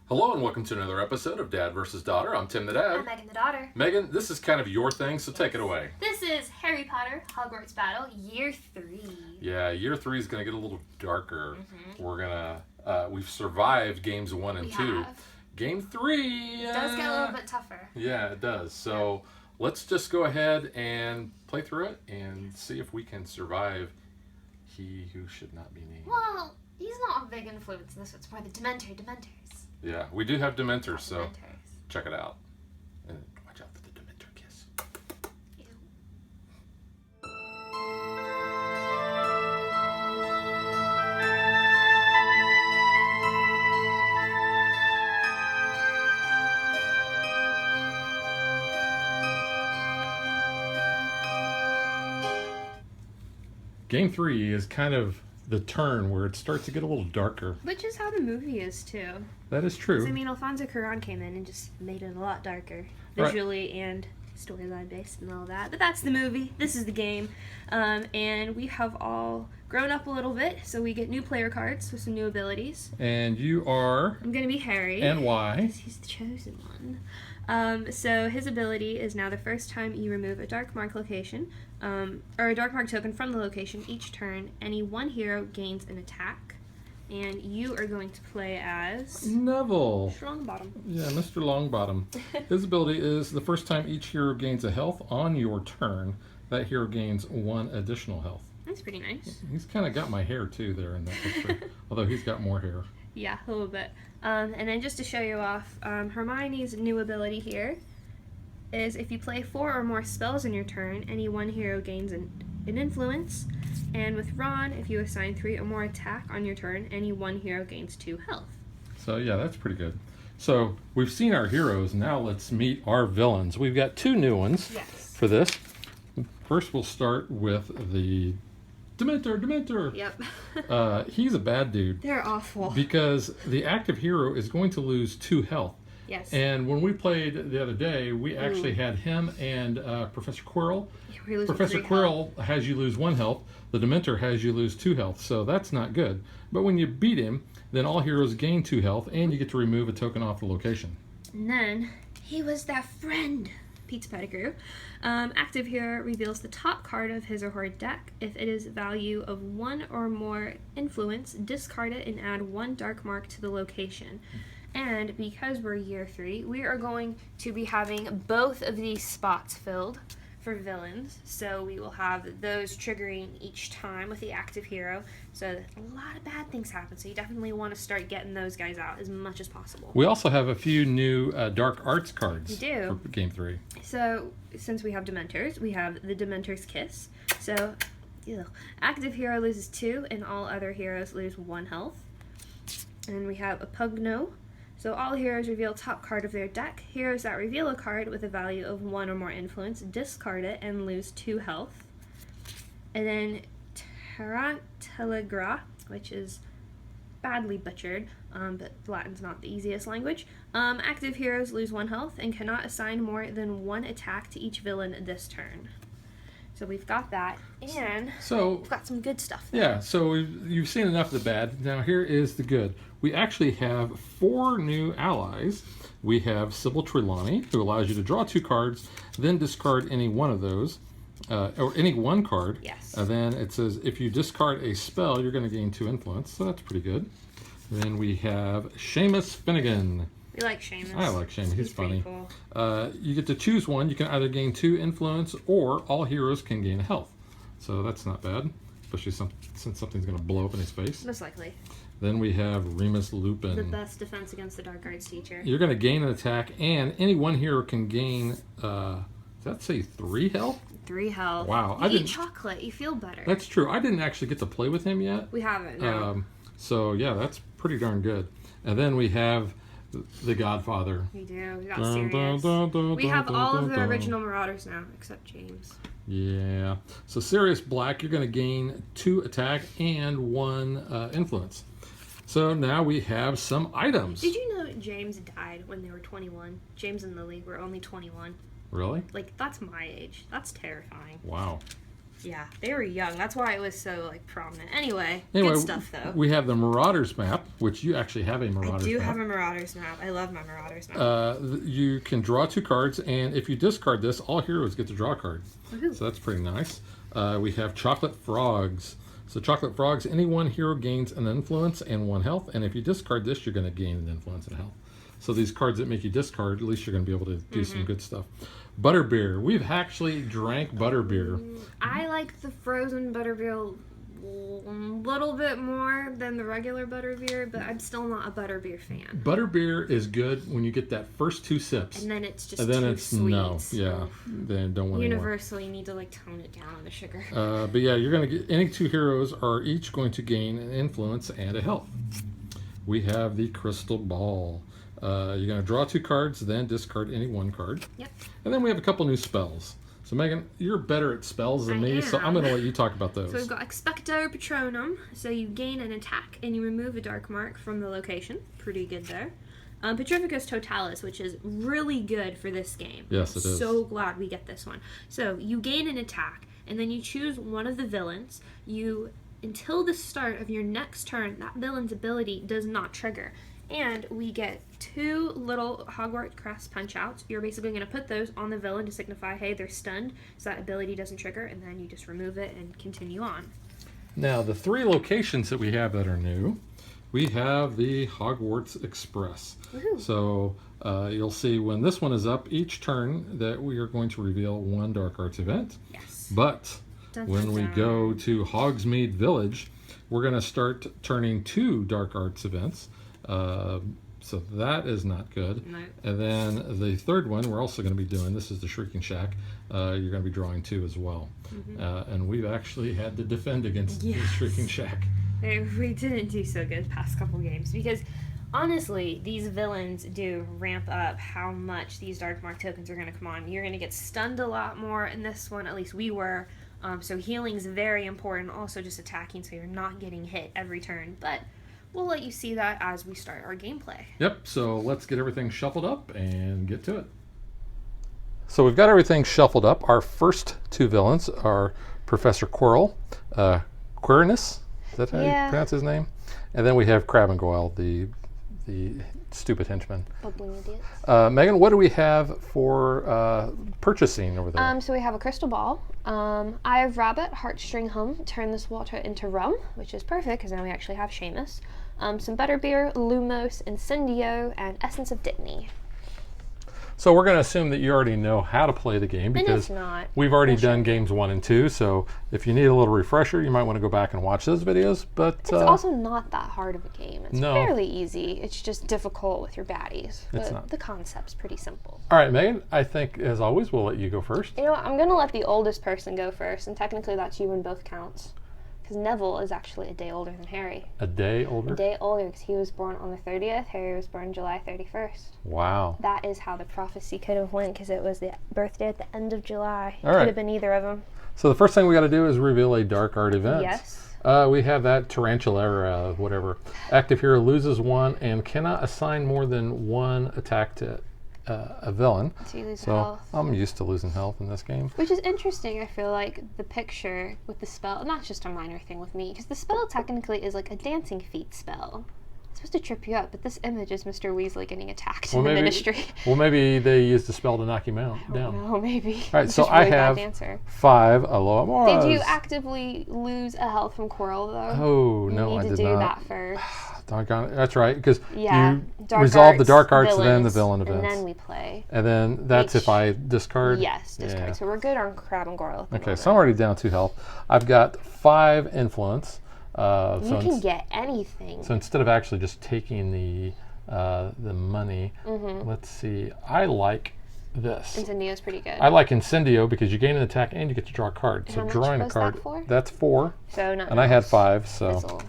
Hello and welcome to another episode of Dad vs. Daughter. I'm Tim the Dad. I'm Megan the daughter. Megan, this is kind of your thing, so take it away. This is Harry Potter Hogwarts Battle Year 3. Yeah, year 3 is going to get a little darker. We're going to, we've survived games 1 and 2. Have. Game 3 Does get a little bit tougher. Yeah, it does. So let's just go ahead and play through it and see if we can survive He Who Should Not Be Named. Well, he's not a big influence in this one. It's more the Dementors. Yeah, we do have Dementors, so Dementors. check it out. And watch out for the Dementor kiss. Ew. Game 3 is kind of the turn where it starts to get a little darker. Which is how the movie is too. That is true. I mean, Alfonso Cuarón came in and just made it a lot darker, Right. visually and storyline based and all that. But that's the movie. This is the game, and we have all grown up a little bit, so we get new player cards with some new abilities. And you are. I'm gonna be Harry. And why? Because he's the chosen one. So his ability is now the first time you remove a dark mark location, or a dark mark token from the location each turn, any one hero gains an attack. And you are going to play as Neville. Strongbottom. Yeah, Mr. Longbottom. His ability is the first time each hero gains a health on your turn, that hero gains 1 additional health. That's pretty nice. He's kind of got my hair too there in that picture, although he's got more hair. Yeah, a little bit. And then just to show you off, Hermione's new ability here is if you play 4 or more spells in your turn, any one hero gains an influence. And with Ron, if you assign 3 or more attack on your turn, any one hero gains 2 health. So yeah, that's pretty good. So we've seen our heroes, now let's meet our villains. We've got 2 new ones for this. First we'll start with the Dementor. Yep. He's a bad dude. They're awful. Because the active hero is going to lose 2 health. Yes. And when we played the other day, we actually had him and Professor Quirrell. We're losing Professor 3 Quirrell health. has you lose 1 health. The Dementor has you lose 2 health. So that's not good. But when you beat him, then all heroes gain 2 health, and you get to remove a token off the location. And then, he was their friend, Pete's Pettigrew. Active hero reveals the top card of his or her deck. If it is value of 1 or more influence, discard it and add 1 dark mark to the location. And because we're year 3, we are going to be having both of these spots filled for villains. So we will have those triggering each time with the active hero. So a lot of bad things happen. So you definitely want to start getting those guys out as much as possible. We also have a few new dark arts cards We do. for Game 3. So, since we have Dementors, we have the Dementor's Kiss. So, active hero loses 2, and all other heroes lose 1 health. And we have a Pugno. So, all heroes reveal top card of their deck. Heroes that reveal a card with a value of 1 or more influence discard it and lose 2 health. And then Tarantelagra, which is badly butchered, but Latin's not the easiest language. Active heroes lose 1 health and cannot assign more than 1 attack to each villain this turn. So we've got that, and we've got some good stuff there. Yeah, so you've seen enough of the bad. Now here is the good. We actually have 4 new allies. We have Sybil Trelawney, who allows you to draw 2 cards, then discard any one of those, or any 1 card. Yes. And then it says if you discard a spell, you're going to gain 2 influence, so that's pretty good. Then we have Seamus Finnegan. We like Seamus. I like Seamus. He's funny. Cool. You get to choose one. You can either gain 2 influence, or all heroes can gain health. So that's not bad, especially since something's going to blow up in his face. Most likely. Then we have Remus Lupin. The best defense against the Dark Arts teacher. You're going to gain an attack, and any one hero can gain, does that say 3 health? 3 health. Wow. You eat chocolate, you feel better. That's true. I didn't actually get to play with him yet. We haven't, no. So, yeah, that's pretty darn good. And then we have the Godfather. We do. We got Sirius. We have all of the original Marauders now, except James. Yeah. So Sirius Black, you're going to gain 2 attack and 1 influence. So now we have some items. Did you know James died when they were 21? James and Lily were only 21. Really? Like, that's my age. That's terrifying. Wow. Yeah, they were young. That's why it was so like prominent. Anyway, Anyway, good stuff though. we have the Marauders map, which you actually have a Marauders I do map. have a Marauders map. I love my Marauders map. You can draw 2 cards, and if you discard this, all heroes get to draw a card. Woohoo. So that's pretty nice. We have Chocolate Frogs. So Chocolate Frogs, any one hero gains an influence and 1 health, and if you discard this, you're going to gain an influence and health. So these cards that make you discard, at least you're going to be able to do some good stuff. Butterbeer. We've actually drank Butterbeer. I like the frozen Butterbeer a little bit more than the regular Butterbeer, but I'm still not a Butterbeer fan. Butterbeer is good when you get that first 2 sips. And then it's just And then too it's sweet. no, yeah. Then don't want any more. Universally, you need to like tone it down on the sugar. But yeah, you're going to get any 2 heroes are each going to gain an influence and a health. We have the Crystal Ball. You're going to draw 2 cards, then discard any 1 card. Yep. And then we have a couple new spells. So Megan, you're better at spells than me, so I'm going to let you talk about those. So we've got Expecto Patronum. So you gain an attack and you remove a dark mark from the location. Pretty good there. Petrificus Totalis, which is really good for this game. Yes, it is. So glad we get this one. So you gain an attack, and then you choose one of the villains. Until the start of your next turn, that villain's ability does not trigger. And we get 2 little Hogwarts crest punch-outs. You're basically going to put those on the villain to signify, hey, they're stunned, so that ability doesn't trigger, and then you just remove it and continue on. Now, the 3 locations that we have that are new, we have the Hogwarts Express. Woohoo. So you'll see when this one is up, each turn that we are going to reveal 1 Dark Arts event. Yes. But Dun, when dun, we dun. go to Hogsmeade Village, we're going to start turning 2 Dark Arts events. So that is not good. No. And then the 3rd one we're also going to be doing, this is the Shrieking Shack. You're going to be drawing 2 as well. And we've actually had to defend against the Yes. Shrieking Shack. We didn't do so good the past couple games because honestly, these villains do ramp up how much these Dark Mark tokens are going to come on. You're going to get stunned a lot more in this one, at least we were. So healing's very important, also just attacking so you're not getting hit every turn. But we'll let you see that as we start our gameplay. Yep, so let's get everything shuffled up and get to it. So we've got everything shuffled up. Our first 2 villains are Professor Quirrell, Quirinus, is that how you pronounce his name? And then we have Crab and Goyle, the stupid henchman. Bubbling idiots. Megan, what do we have for purchasing over there? So we have a crystal ball. Eye of Rabbit, Heartstring Hum, turn this water into rum, which is perfect because now we actually have Seamus. Some Butterbeer, Lumos, Incendio, and Essence of Dittany. So we're going to assume that you already know how to play the game And because if not, we've already done games 1 and 2. So if you need a little refresher, you might want to go back and watch those videos. But it's also not that hard of a game. It's No. fairly easy. It's just difficult with your baddies. It's But not. the concept's pretty simple. all right, Megan, I think as always we'll let you go first. You know what? I'm going to let the oldest person go first, and technically that's you in both counts. Because Neville is actually a day older than Harry. A day older? A day older because he was born on the 30th. Harry was born July 31st. Wow. That is how the prophecy could have went because it was the birthday at the end of July. All Could right. have been either of them. So the first thing we got to do is reveal a Dark Art event. Yes. We have that Tarantula, whatever. Active hero loses 1 and cannot assign more than 1 attack to a villain. So you lose So health. I'm used to losing health in this game. Which is interesting, I feel like, the picture with the spell, not just a minor thing with me, because the spell technically is like a dancing feet spell. It's supposed to trip you up, but this image is Mr. Weasley getting attacked in the ministry. Well, maybe they used the spell to knock him out down. Oh, maybe. All right, He's so just I really bad have dancer. 5 Aloha Moras. Did you actively lose a health from Quirrell, though? Oh, You no, need I to did do not. that first. Doggone it. That's right, because Yeah. you Dark resolve the Arts, Dark Arts, then the villains, villain events. And then we play. And then that's Each- if I discard? Yes, discard. Yeah. So we're good on Crab and Goyle. Okay, so I'm already down 2 health. I've got 5 influence. You So, can get anything. so instead of actually just taking the money, let's see. I like this. Incendio's pretty good. I like Incendio because you gain an attack and you get to draw a card. So how much drawing a was card, that for? that's 4, So not and I had enough. 5. So Fizzle.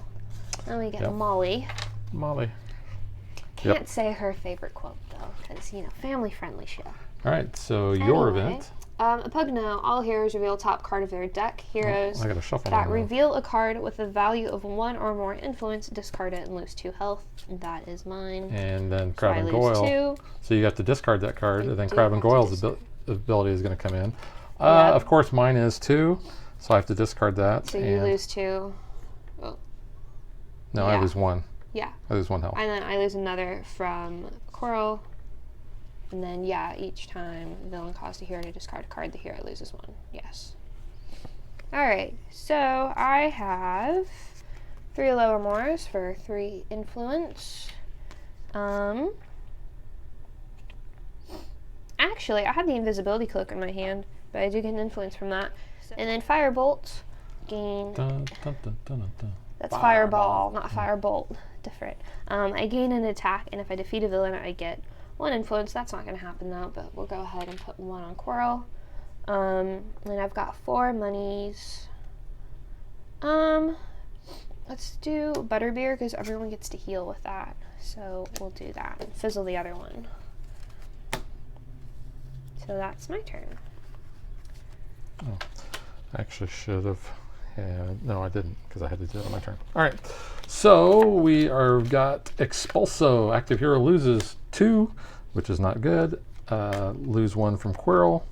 Then we get Yep. Molly. Molly. Can't say her favorite quote though, because family friendly show. All right, so your Anyway, event. A Pugno, all heroes reveal top card of their deck. Heroes I gotta shuffle that mine, though. reveal a card with a value of 1 or more influence, discard it and lose 2 health. That is mine. And then So Crab I and lose Goyle. 2. So you have to discard that card, I and then do Crab and have to Goyle's ability is going to come in. Yeah. Of course, mine is 2. So I have to discard that. So you lose 2. No, yeah. I lose 1. Yeah. I lose 1 health. And then I lose another from Coral. And then, yeah, each time the villain caused a hero to discard a card, the hero loses 1. Yes. Alright, so I have 3 lower mores for 3 influence. Actually, I had the invisibility cloak in my hand, but I do get an influence from that. And then Firebolt, gain... Dun, dun, dun, dun, dun, dun. That's Fireball, not Firebolt. Different. I gain an attack, and if I defeat a villain, I get 1 influence. That's not going to happen though, but we'll go ahead and put 1 on Coral. And I've got 4 monies. Let's do Butterbeer because everyone gets to heal with that. So we'll do that and fizzle the other one. So that's my turn. Oh, I actually should have had... No, I didn't because I had to do it on my turn. All right. So we are got Expulso. Active hero loses 2, which is not good. Lose 1 from Quirrell.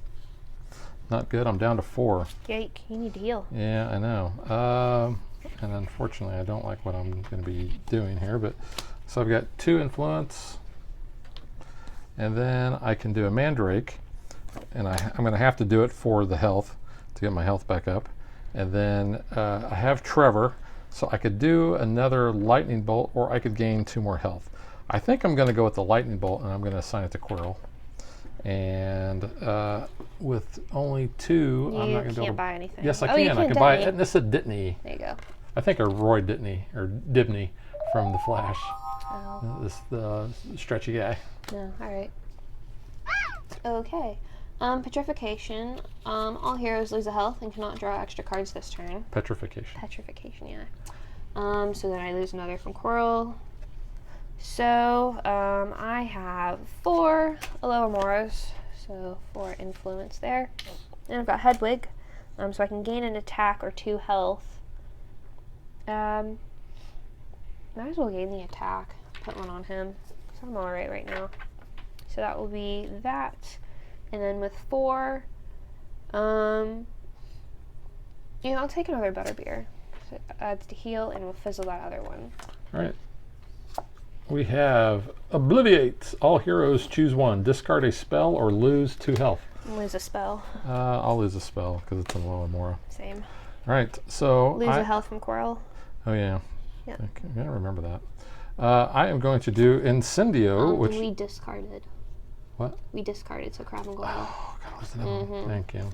Not good. I'm down to 4. Yike, you need to heal. Yeah, I know. And unfortunately, I don't like what I'm going to be doing here. But so I've got 2 influence. And then I can do a Mandrake. And I'm going to have to do it for the health to get my health back up. And then I have Trevor. So I could do another Lightning Bolt, or I could gain 2 more health. I think I'm going to go with the Lightning Bolt, and I'm going to assign it to Quirrell. And with only 2, I'm not going to can't buy anything. Yes, I can. can. I can buy it. And this is a Ditney. There you go. I think a Roy Ditney, or Dibney from The Flash. Oh. The stretchy guy. No, alright. Okay. Petrification. All heroes lose a health and cannot draw extra cards this turn. Petrification. Petrification, yeah. So then I lose another from Coral. So I have 4 Alomoras, so 4 influence there. And I've got Hedwig, so I can gain an attack or 2 health. Might as well gain the attack. Put 1 on him. So I'm alright right now. So that will be that. And then with 4, I'll take another Butterbeer. So it adds to heal, and we'll fizzle that other one. All right. We have Obliviate. All heroes choose 1. Discard a spell or lose 2 health. Lose a spell. I'll lose a spell because it's in Loamora. Same. All right. So lose a health from Coral. Oh yeah. Yeah. I gotta remember that. I am going to do Incendio, which we discarded. What? We discarded, so Crab and Goyle. Oh, God, what's the name? Thank you.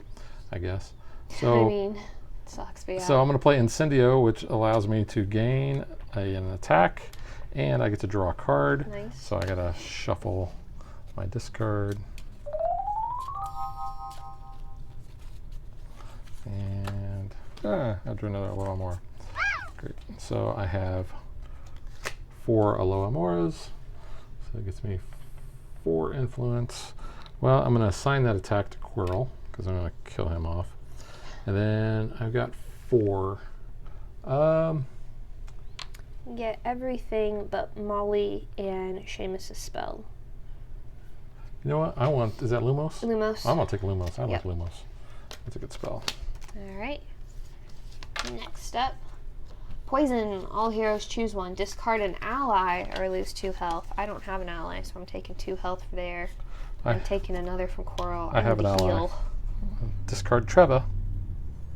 I guess. So. I mean, it sucks, but yeah. So I'm going to play Incendio, which allows me to gain an attack, and I get to draw a card. Nice. So I got to shuffle my discard. And I drew another Aloamora. Great. So I have 4 Aloamoras. So it gets me 4 influence. Well, I'm going to assign that attack to Quirrell because I'm going to kill him off. And then I've got 4. Get everything but Molly and Seamus's spell. You know what? I want, is that Lumos? Lumos. I'm going to take Lumos. I Yep. like Lumos. That's a good spell. Alright. Next up. Poison. All heroes choose 1. Discard an ally or lose 2 health. I don't have an ally, so I'm taking 2 health there. I'm taking another from Coral. I have an ally. Heal. Discard Treva.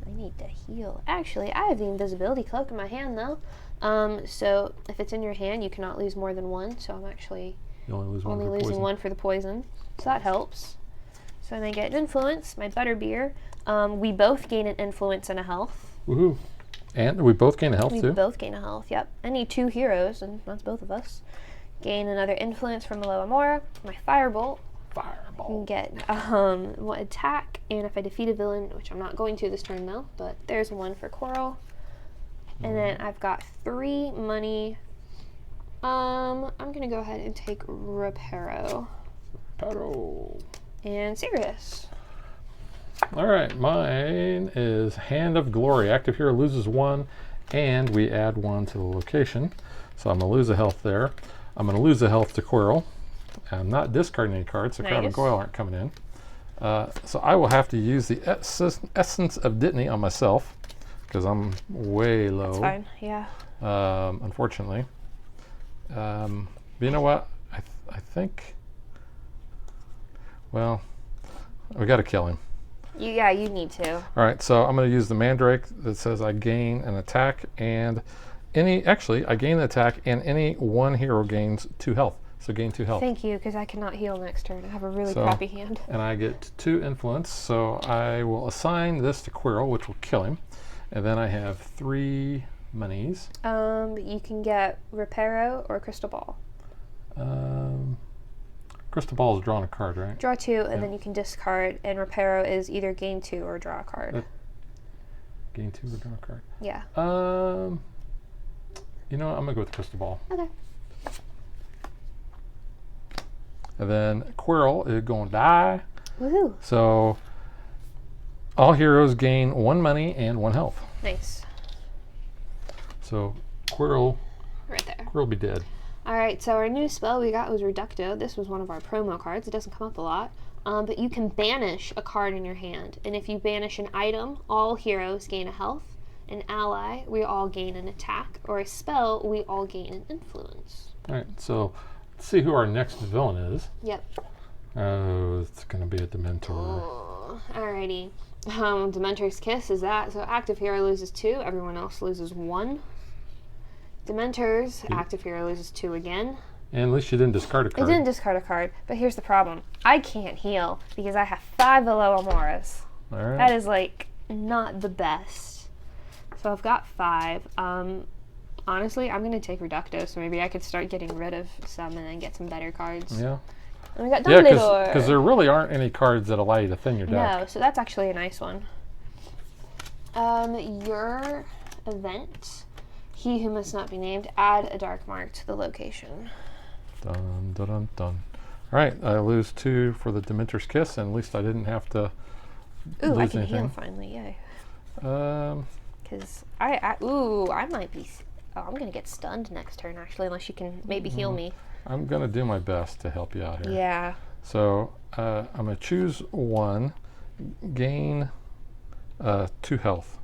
I need to heal. Actually, I have the invisibility cloak in my hand though. So if it's in your hand, you cannot lose more than 1. So I'm actually only losing 1 for the poison. So that helps. So then I get influence, my Butterbeer. We both gain an influence and a health. Woohoo. And we both gain a health too? We both gain a health, yep. I need 2 heroes, and that's both of us. Gain another influence from Aloamora. My Firebolt. Fireball. Get one attack, and if I defeat a villain, which I'm not going to this turn though, but there's 1 for Coral. And then I've got 3 money. I'm gonna go ahead and take Reparo. And Sirius. All right, mine is Hand of Glory. Active hero loses 1, and we add 1 to the location. So I'm going to lose a health there. I'm going to lose a health to Quirrell. I'm not discarding any cards, so Crab and Goyle aren't coming in. So I will have to use the essence of Dittany on myself because I'm way low. That's fine. Yeah. Unfortunately. But you know what? I think. Well, we got to kill him. Yeah, you need to. All right, so I'm going to use the Mandrake that says I gain an attack and I gain an attack and any one hero gains 2 health. So gain 2 health. Thank you, because I cannot heal next turn. I have a really crappy hand. And I get 2 influence, so I will assign this to Quirrell, which will kill him. And then I have 3 monies. You can get Reparo or Crystal Ball. Crystal Ball is drawing a card, right? Draw 2, and then you can discard, and Reparo is either gain 2 or draw a card. Gain 2 or draw a card. Yeah. You know what? I'm going to go with Crystal Ball. Okay. And then Quirrell is going to die. Woohoo. So all heroes gain 1 money and 1 health. Nice. So Quirrell Right there. will be dead. Alright, so our new spell we got was Reducto. This was one of our promo cards. It doesn't come up a lot. But you can banish a card in your hand. And if you banish an item, all heroes gain a health. An ally, we all gain an attack. Or a spell, we all gain an influence. Alright, so let's see who our next villain is. Yep. Oh, it's going to be a Dementor. Oh, alrighty. Dementor's Kiss is that. So active hero loses 2. Everyone else loses 1. Dementors, active hero loses 2 again. And at least you didn't discard a card. I didn't discard a card, but here's the problem. I can't heal because I have 5 Aloamoras. Alright. That is like not the best. So I've got 5. Honestly, I'm going to take Reducto, so maybe I could start getting rid of some and then get some better cards. Yeah. And we got Yeah, Dumbledore. because there really aren't any cards that allow you to thin your deck. No, so that's actually a nice one. Your event, he who must not be named, add a dark mark to the location. Dun, dun, dun, dun. All right, I lose 2 for the Dementor's Kiss, and at least I didn't have to Ooh, lose I can anything. heal finally, yay. Because I might be, I'm going to get stunned next turn actually, unless you can maybe heal me. I'm going to do my best to help you out here. Yeah. So I'm going to choose 1, gain 2 health.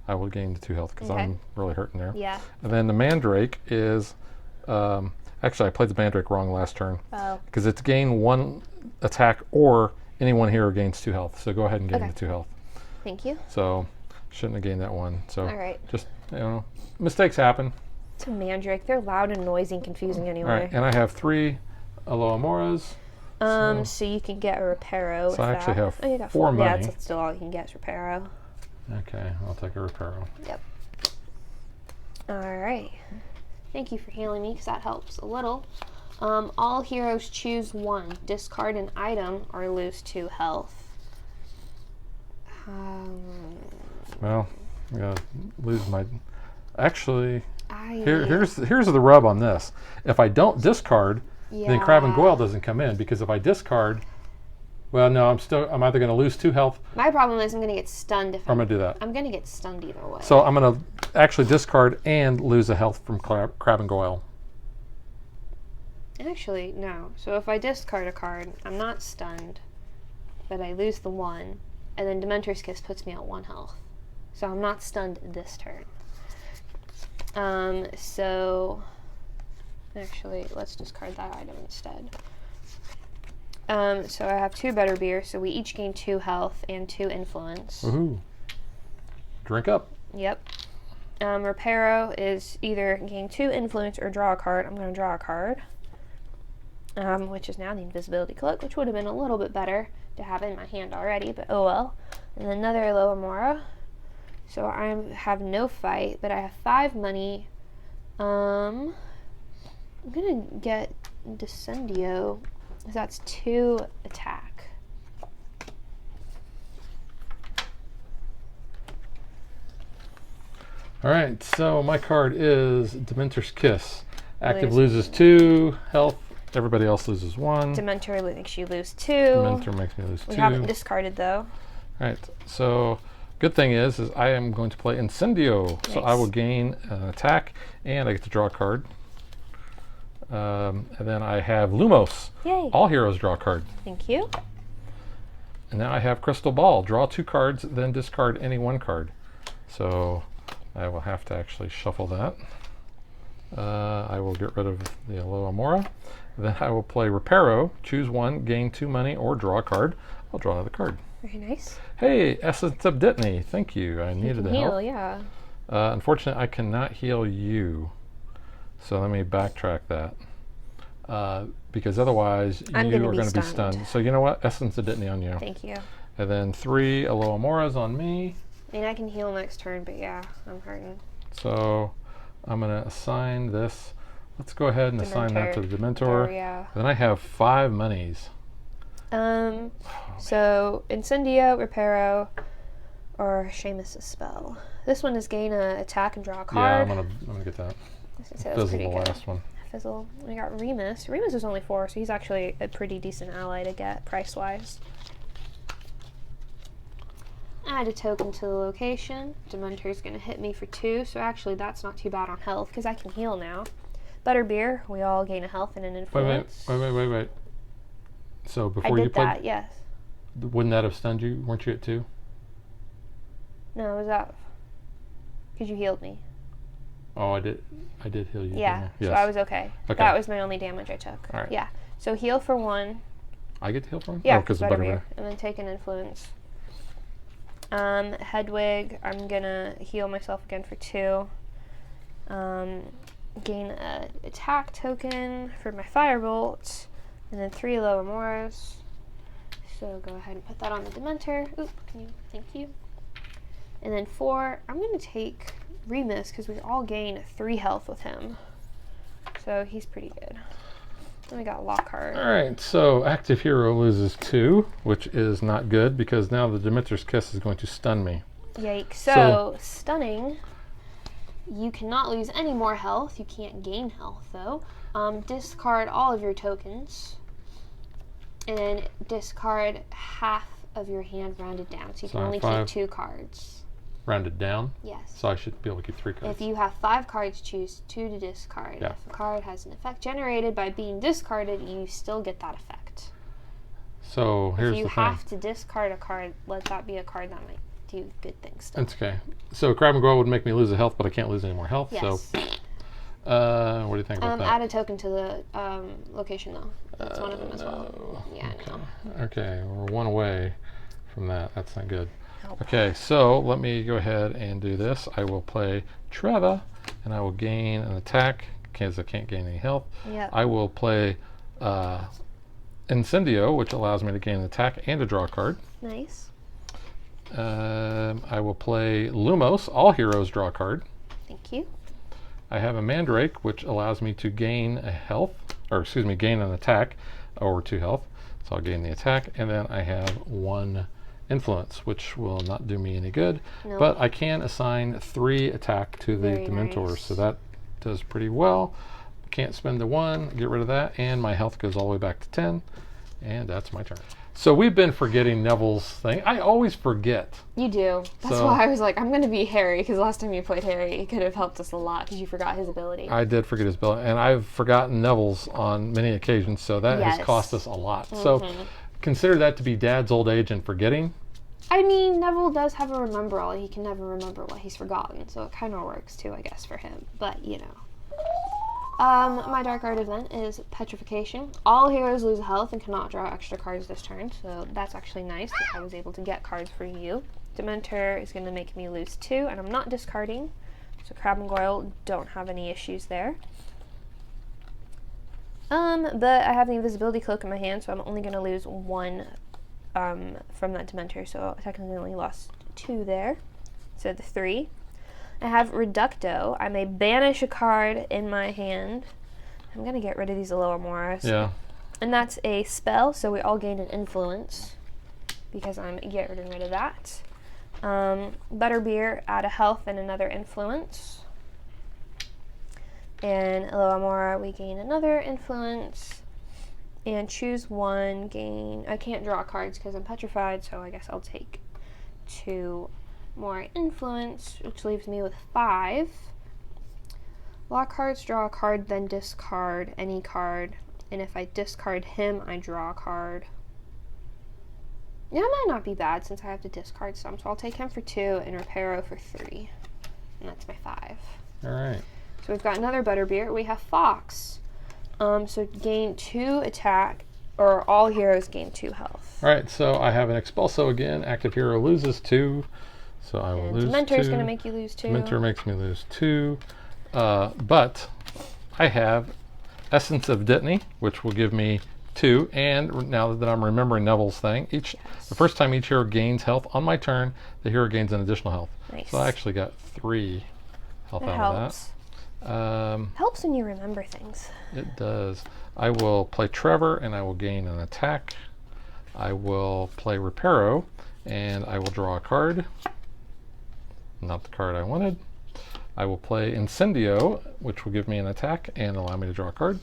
I will gain the 2 health because I'm really hurting there. Yeah. And then the Mandrake is, actually I played the Mandrake wrong last turn. Oh. Because it's gain 1 attack or any one hero gains 2 health. So go ahead and gain the 2 health. Thank you. So shouldn't have gained that 1. So All right. just, mistakes happen. It's a Mandrake. They're loud and noisy and confusing anyway. All right, and I have 3 Aloamoras. So you can get a Reparo with So I actually that. have You got 4 money. Yeah, that's still all you can get is Reparo. Okay, I'll take a Reparo. Yep. All right. Thank you for healing me because that helps a little. All heroes choose 1. Discard an item or lose 2 health. Well, I'm gonna lose my. Actually, I here's the rub on this. If I don't discard, then Crab and Yeah. Goyle doesn't come in because if I discard, well, no, I'm either gonna lose 2 health My problem is I'm going to get stunned if or I'm gonna do that. I'm going to get stunned either way. So I'm gonna actually discard and lose a health from Crab and Goyle. Actually, no. So if I discard a card, I'm not stunned, but I lose the 1, and then Dementor's Kiss puts me at 1 health. So I'm not stunned this turn. So actually, let's discard that item instead. So I have 2 Butterbeer, so we each gain 2 health and 2 influence. Woohoo! Drink up. Yep. Reparo is either gain 2 influence or draw a card. I'm going to draw a card, which is now the Invisibility Cloak, which would have been a little bit better to have in my hand already, but oh well. And another Aloamora. So I have no fight, but I have 5 money. I'm going to get Descendio, because that's 2 attack. All right, so my card is Dementor's Kiss. Active loses 2 health. Everybody else loses 1. Dementor makes you lose 2. Dementor makes me lose 2. We haven't discarded though. All right, so good thing is I am going to play Incendio. So I will gain an attack and I get to draw a card. And then I have Lumos. Yay. All heroes draw a card. Thank you. And now I have Crystal Ball. Draw 2 cards, then discard any 1 card. So I will have to actually shuffle that. I will get rid of the Alohomora. Then I will play Reparo, choose 1, gain 2 money, or draw a card. I'll draw another card. Very nice. Hey, Essence of Dittany. Thank you. I needed the help. Heal, yeah. Unfortunately, I cannot heal you. So let me backtrack that. Because otherwise you are going to be stunned. So you know what? Essence of Dittany on you. Thank you. And then 3 Alohomoras on me. I mean, I can heal next turn, but yeah, I'm hurting. So I'm going to assign this. Let's go ahead and assign that to the Dementor. Oh, yeah. Then I have 5 monies. So Incendio, Reparo, or Seamus's spell. This one is gain a attack and draw a card. Yeah, I'm gonna get that. Fizzle the last one. Fizzle. We got Remus. Remus is only 4, so he's actually a pretty decent ally to get price-wise. Add a token to the location. Dementor's gonna hit me for 2, so actually that's not too bad on health because I can heal now. Butterbeer, we all gain a health and an influence. Wait. So before I you did played, that, yes. wouldn't that have stunned you? Weren't you at 2? No, was that because you healed me? Oh, I did heal you. Yeah, Yes. so I was okay. That was my only damage I took. All right. Yeah, so heal for 1. I get to heal from? Yeah, because of Butterbeer, Butterbeer. and then take an influence. Hedwig, I'm gonna heal myself again for 2. Gain a attack token for my firebolt, and then 3 Alohomoras. So go ahead and put that on the Dementor. Oop, thank you. And then 4, I'm gonna take Remus because we all gain 3 health with him. So he's pretty good. Then we got Lockhart. Alright, so active hero loses 2, which is not good because now the Dementor's Kiss is going to stun me. Yikes. So stunning, you cannot lose any more health. You can't gain health though. Discard all of your tokens and discard half of your hand rounded down. So you can only keep 2 cards. Rounded down? Yes. So I should be able to keep 3 cards. If you have 5 cards, choose 2 to discard. Yeah. If a card has an effect generated by being discarded, you still get that effect. So here's the thing. If you have to discard a card, let that be a card that might do good things still. That's okay. So Crab and Goyle would make me lose a health, but I can't lose any more health. Yes. So what do you think about that? Add a token to the location though. That's one of them as well. Yeah, okay. I know. Okay, we're 1 away from that. That's not good. Nope. Okay, so let me go ahead and do this. I will play Treva, and I will gain an attack because I can't gain any health. Yep. I will play Incendio, which allows me to gain an attack and to draw a card. Nice. I will play Lumos. All heroes draw a card. Thank you. I have a Mandrake, which allows me to gain gain an attack or 2 health. So I'll gain the attack, and then I have 1 influence, which will not do me any good. Nope. But I can assign 3 attack to the Very Dementors, nice. so that does pretty well. Can't spend the 1, get rid of that, and my health goes all the way back to 10, and that's my turn. So we've been forgetting Neville's thing. I always forget. You do. That's why I was like, I'm going to be Harry, because last time you played Harry, it could have helped us a lot, because you forgot his ability. I did forget his ability, and I've forgotten Neville's on many occasions, so that has cost us a lot. So consider that to be Dad's old age and forgetting. I mean, Neville does have a remember all. He can never remember what he's forgotten, so it kind of works too, I guess, for him. But, you know. My Dark Art event is Petrification. All heroes lose health and cannot draw extra cards this turn, so that's actually nice that I was able to get cards for you. Dementor is going to make me lose 2, and I'm not discarding, so Crab and Goyle don't have any issues there. But I have the Invisibility Cloak in my hand, so I'm only going to lose 1 from that Dementor, so I technically only lost 2 there, so the 3. I have Reducto. I may banish a card in my hand. I'm going to get rid of these Alohomoras. Yeah. And that's a spell, so we all gain an influence because I'm getting rid of that. Butterbeer, add a health and another influence. And Alohomora, we gain another influence. And choose 1, gain... I can't draw cards because I'm petrified, so I guess I'll take 2 more influence, which leaves me with 5. Lockhart's draw a card, then discard any card. And if I discard him, I draw a card. Yeah, it might not be bad since I have to discard some. So I'll take him for 2 and Reparo for 3. And that's my 5. All right. So we've got another Butterbeer. We have Fox. So gain 2 attack, or all heroes gain 2 health. All right, so I have an Expulso again. Active hero loses 2. So I will lose 2. Dementor's going to make you lose 2. Dementor makes me lose 2. But I have Essence of Dittany, which will give me 2. And now that I'm remembering Neville's thing, the first time each hero gains health on my turn, the hero gains an additional health. Nice. So I actually got 3 health out helps. of that. Helps when you remember things. It does. I will play Trevor, and I will gain an attack. I will play Reparo, and I will draw a card. Not the card I wanted. I will play Incendio, which will give me an attack and allow me to draw a card.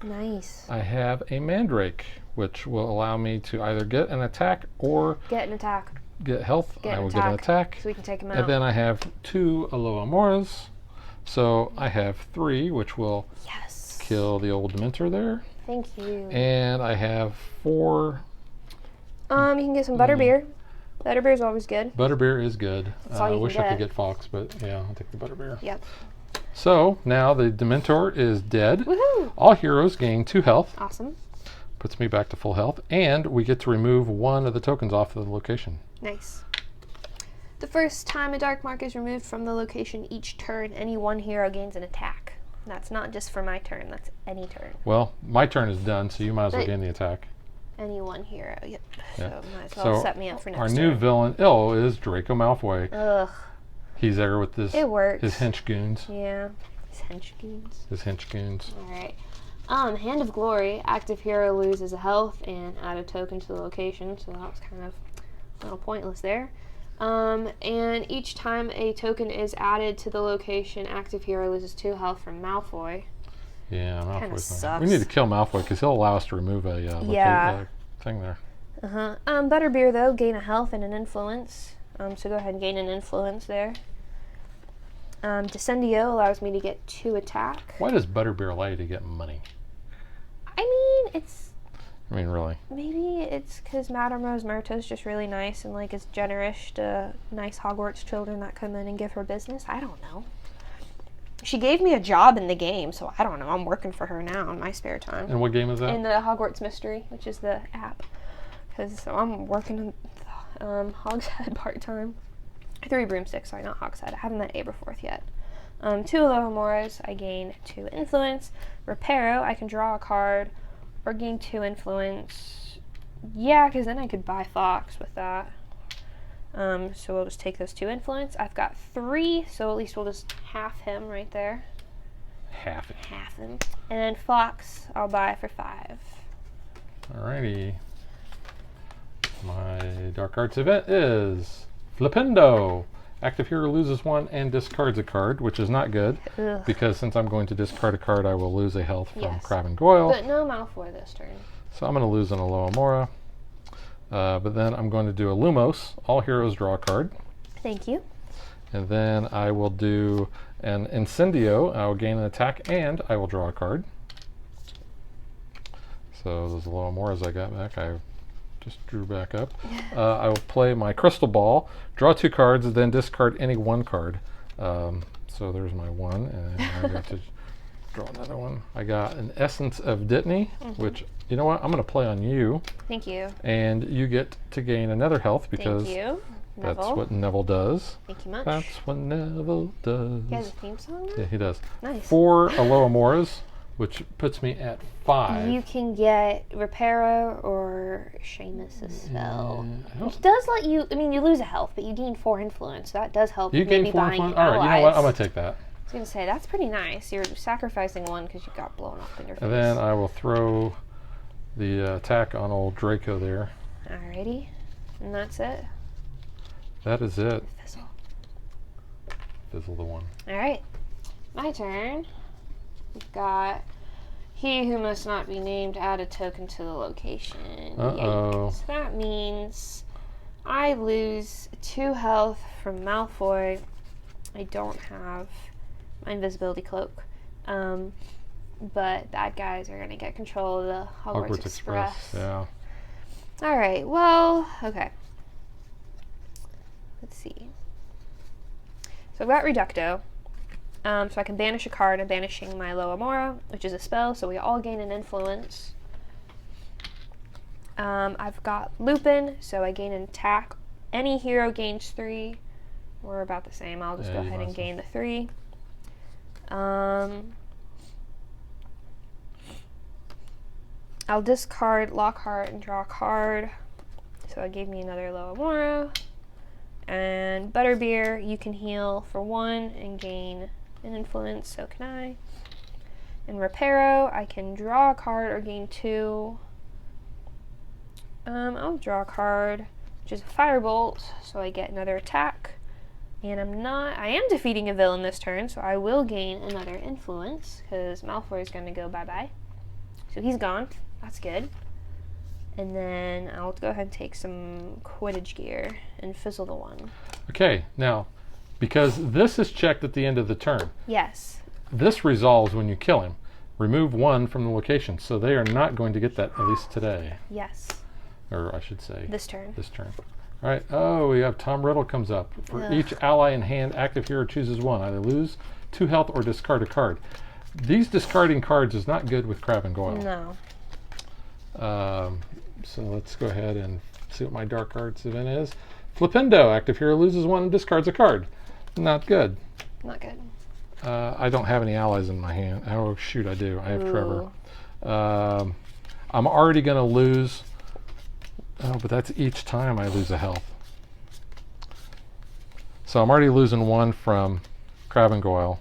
Nice. I have a Mandrake, which will allow me to either get an attack or get an attack. Get health. I will get an attack. So we can take him out. And then I have 2 Aloha Moras. So I have 3, which will kill the old Dementor there. Thank you. And I have 4. You can get some Butterbeer. Butterbeer is always good. Butterbeer is good. I wish I could get Fox, but yeah, I'll take the Butterbeer. Yep. So now the Dementor is dead. Woohoo! All heroes gain 2 health. Awesome. Puts me back to full health, and we get to remove 1 of the tokens off of the location. Nice. The first time a dark mark is removed from the location each turn, any one hero gains an attack. That's not just for my turn, that's any turn. Well, my turn is done, so you might as well gain the attack. Any one hero, yep. Yeah. So might as well set me up for next our turn. new villain, is Draco Malfoy. Ugh. He's there with his hench goons. Yeah, his hench goons. His hench goons. Alright. Hand of Glory, active hero loses a health and add a token to the location, so that was kind of a little pointless there. And each time a token is added to the location, active hero loses 2 health from Malfoy. Yeah, Kinda Malfoy's sucks. We need to kill Malfoy because he'll allow us to remove a thing there. Butterbeer, though, gain a health and an influence. So go ahead and gain an influence there. Descendio allows me to get 2 attack. Why does Butterbeer allow you to get money? Really? Maybe it's because Madame Rosmerta is just really nice and like is generous to nice Hogwarts children that come in and give her business. I don't know. She gave me a job in the game, so I don't know. I'm working for her now in my spare time. And what game is that? In the Hogwarts Mystery, which is the app. Because I'm working in Hogshead part-time. 3 Broomsticks, sorry, not Hogshead. I haven't met Aberforth yet. 2 Aloha Moras, I gain 2 influence. Reparo, I can draw a card or gain 2 influence. Yeah, because then I could buy Fox with that. So we'll just take those 2 influence. I've got 3, so at least we'll just half him right there. Half it. Half him. And then Fox, I'll buy for 5. Alrighty. My Dark Arts event is Flipendo. Active hero loses 1 and discards a card, which is not good. Ugh. Because since I'm going to discard a card, I will lose a health from Crab and Goyle. But no Malfoy this turn. So I'm going to lose an Aloha Mora. But then I'm going to do a Lumos. All heroes draw a card. Thank you. And then I will do an Incendio. I will gain an attack and I will draw a card. So those Aloha Moras I got back, I just drew back up. I will play my Crystal Ball, draw 2 cards, then discard any 1 card. So there's my 1, and I got to draw another one. I got an Essence of Dittany, which, you know what, I'm going to play on you. Thank you. And you get to gain another health because that's what Neville does. Thank you much. That's what Neville does. He has a theme song now? Yeah, he does. Nice. 4 Aloha Moras, which puts me at 5. You can get Reparo or Seamus's spell. Yeah, Which does let you, you lose a health, but you gain 4 influence. So that does help you gain maybe 4 buying influence? Alright, you know what? I'm going to take that. I was going to say, that's pretty nice. You're sacrificing 1 because you got blown up in your face. And then I will throw the attack on old Draco there. Alrighty. And that's it. That is it. Fizzle. Fizzle the 1. Alright. My turn. We've got he who must not be named add a token to the location. Uh-oh. Yikes. That means I lose 2 health from Malfoy. I don't have my invisibility cloak. But bad guys are going to get control of the Hogwarts Express. Yeah. All right. Well, okay. Let's see. So I've got Reducto. So I can banish a card. I'm banishing my Loamora, which is a spell, so we all gain an influence. I've got Lupin, so I gain an attack. Any hero gains 3. We're about the same. I'll just go ahead and gain the 3. I'll discard Lockhart and draw a card. So it gave me another Loamora. And Butterbeer, you can heal for 1 and gain an influence, so can I. And Reparo, I can draw a card or gain 2. I'll draw a card, which is a Firebolt, so I get another attack. And I am defeating a villain this turn, so I will gain another influence, because Malfoy is going to go bye-bye. So he's gone. That's good. And then I'll go ahead and take some Quidditch gear and fizzle the one. Okay, now, because this is checked at the end of the turn, Yes. this resolves when you kill him. Remove 1 from the location, so they are not going to get that, at least today. Yes. Or I should say, This turn. this turn. All right, we have Tom Riddle comes up. For Ugh. each ally in hand, active hero chooses 1. Either lose 2 health or discard a card. These discarding cards is not good with Crab and Goyle. No. So let's go ahead and see what my Dark Arts event is. Flipendo, active hero loses 1 and discards a card. Not good. Not good. I don't have any allies in my hand. Oh shoot, I do. I have Trevor. I'm already going to lose. Oh, but that's each time I lose a health. So I'm already losing 1 from Crab and Goyle.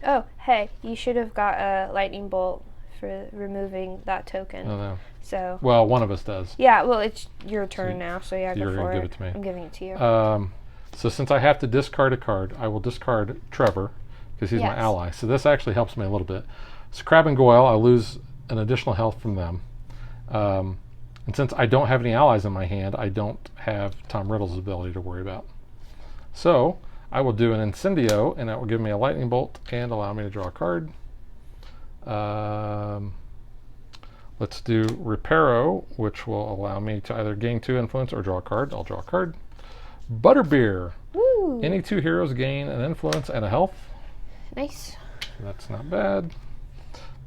Oh, hey, you should have got a lightning bolt for removing that token. Oh no. So. Well, one of us does. Yeah, well, it's your turn now, so yeah, You're go for gonna it. give it to me. I'm giving it to you. So since I have to discard a card, I will discard Trevor because he's my Yes. ally. So this actually helps me a little bit. So Crab and Goyle, I lose an additional health from them. And since I don't have any allies in my hand, I don't have Tom Riddle's ability to worry about. So I will do an Incendio, and that will give me a lightning bolt and allow me to draw a card. Let's do Reparo, which will allow me to either gain 2 influence or draw a card. I'll draw a card. Butterbeer. Woo! Any 2 heroes gain an influence and a health. Nice. That's not bad.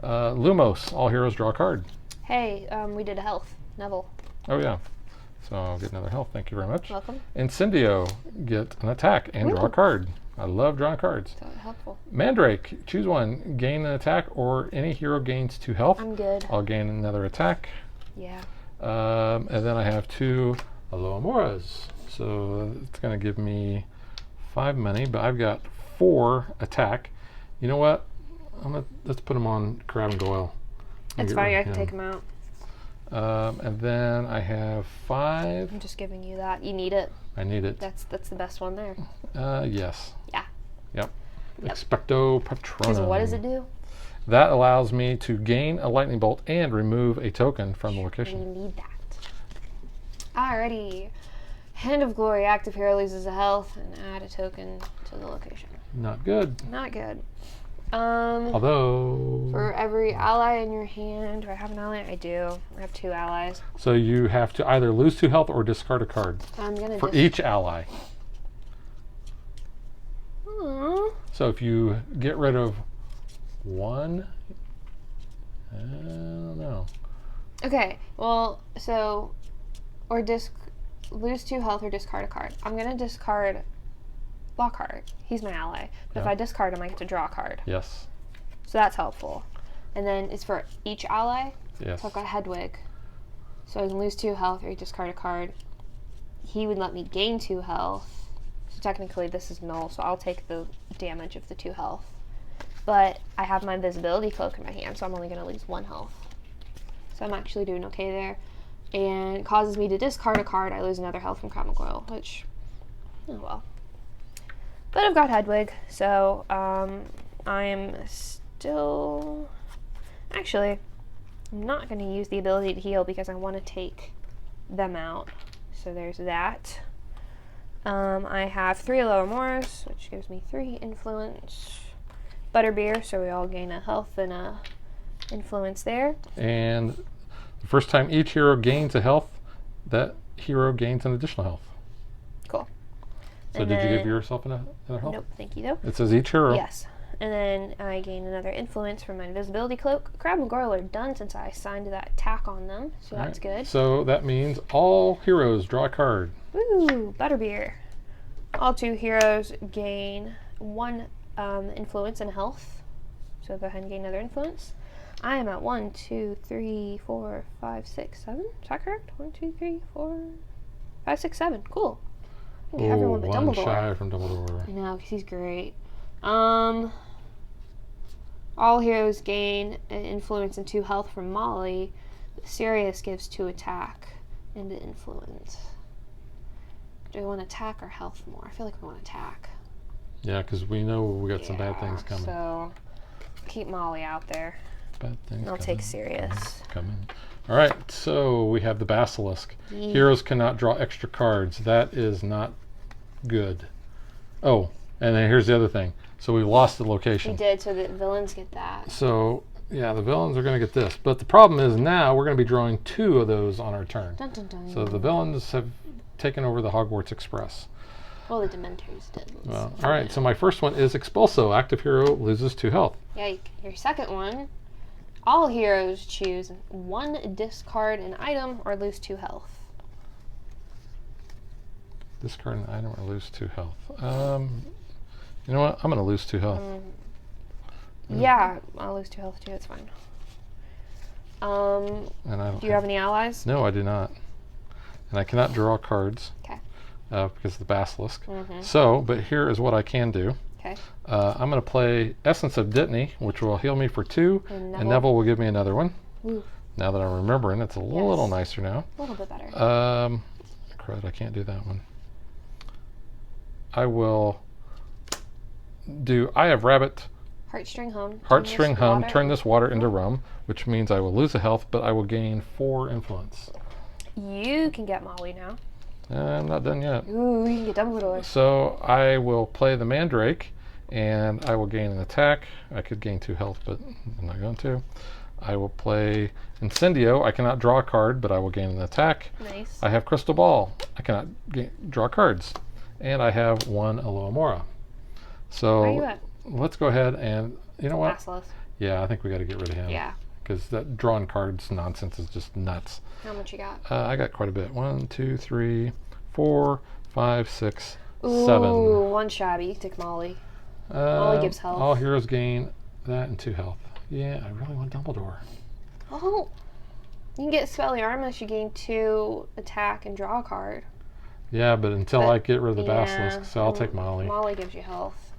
Lumos. All heroes draw a card. Hey, we did a health. Neville. Oh yeah. So I'll get another health. Thank you very much. Welcome. Incendio. Get an attack and draw a card. I love drawing cards. So helpful. Mandrake. Choose 1. Gain an attack or any hero gains 2 health. I'm good. I'll gain another attack. Yeah. And then I have 2 Aloamoras. So it's going to give me 5 money, but I've got 4 attack. You know what? Let's put them on Crab and Goyle. It's fine. I can take them out. And then I have 5. I'm just giving you that. You need it. I need it. That's the best one there. Yes. Yeah. Yep. Expecto Patronum. Because what does it do? That allows me to gain a lightning bolt and remove a token from the location. We need that. Alrighty. Hand of Glory. Active hero loses a health and add a token to the location. Not good. Not good. Although. For every ally in your hand, do I have an ally? I do. I have 2 allies. So you have to either lose 2 health or discard a card. I'm gonna for each ally. Aww. So if you get rid of 1, I don't know. Okay, well, so, or lose 2 health or discard a card. I'm gonna discard Lockhart. He's my ally. But if Yeah. I discard him, I get to draw a card. Yes. So that's helpful. And then it's for each ally. Yes. So I've got Hedwig. So I can lose 2 health or discard a card. He would let me gain 2 health. So technically this is null, so I'll take the damage of the 2 health. But I have my invisibility cloak in my hand, so I'm only going to lose 1 health. So I'm actually doing okay there. And it causes me to discard a card. I lose another health from Crab and Goyle, which, oh well. But I've got Hedwig, so I am still... Actually, I'm not going to use the ability to heal because I want to take them out. So there's that. I have 3 Aloamoras, which gives me 3 influence. Butterbeer, so we all gain a health and a influence there. And The first time each hero gains a health, that hero gains an additional health. Cool. So did you give yourself another health? Nope, thank you though. It says each hero. Yes. And then I gain another influence from my invisibility cloak. Crab and Goyle are done since I assigned that attack on them, so that's good. So that means all heroes draw a card. Woo! Butterbeer. All 2 heroes gain 1 influence and health. So go ahead and gain another influence. I am at 1, 2, 3, 4, 5, 6, 7. Is that correct? 1, 2, 3, 4, 5, 6, 7. Cool. I get everyone but one Dumbledore. shy from Dumbledore. I know, because he's great. All heroes gain an influence and 2 health from Molly. Sirius gives 2 attack and an influence. Do we want attack or health more? I feel like we want attack. Yeah, because we know we got some bad things coming. So keep Molly out there. Bad things I'll take Sirius. Coming. All right, so we have the Basilisk. Heroes cannot draw extra cards. That is not good. Oh, and then here's the other thing. So we lost the location. We did, so the villains get that. So, yeah, the villains are going to get this. But the problem is now we're going to be drawing 2 of those on our turn. Dun, dun, dun. So the villains have taken over the Hogwarts Express. Well, the Dementors did. Well, all right, so my first one is Expulso. Active hero loses 2 health. Yike. Your second one, all heroes choose 1 discard an item or lose 2 health. Discard an item or lose 2 health. You know what? I'm going to lose 2 health. Yeah, I'll lose 2 health too. That's fine. And I don't Do you have any allies? No, I do not. And I cannot draw cards. Okay. Because of the Basilisk. So, but here is what I can do. Okay. I'm going to play Essence of Dittany, which will heal me for 2, and Neville will give me another one. Ooh. Now that I'm remembering, it's a little nicer now. A little bit better. Crud, I can't do that one. I will do I have Rabbit, Heartstring Hum. Heartstring Hum, turn this water into rum, which means I will lose a health, but I will gain 4 influence. You can get Molly now. I'm not done yet. Ooh, you can get Dumbledore. So I will play the Mandrake, and I will gain an attack. I could gain 2 health, but I'm not going to. I will play Incendio. I cannot draw a card, but I will gain an attack. Nice. I have Crystal Ball. I cannot draw cards. And I have 1 Alohomora. So Where are you at? let's go ahead and, you know what? Basilisk. Yeah, I think we got to get rid of him. Yeah. Because that drawing cards nonsense is just nuts. How much you got? I got quite a bit. 1, 2, 3, 4, 5, 6, Ooh, 7. 1 shabby. You can take Molly. Molly gives health. All heroes gain that and 2 health. Yeah, I really want Dumbledore. Oh, you can get Expelliarmus. You gain 2 attack and draw a card. Yeah, but until I get rid of the Basilisk, so I'll take Molly. Molly gives you health.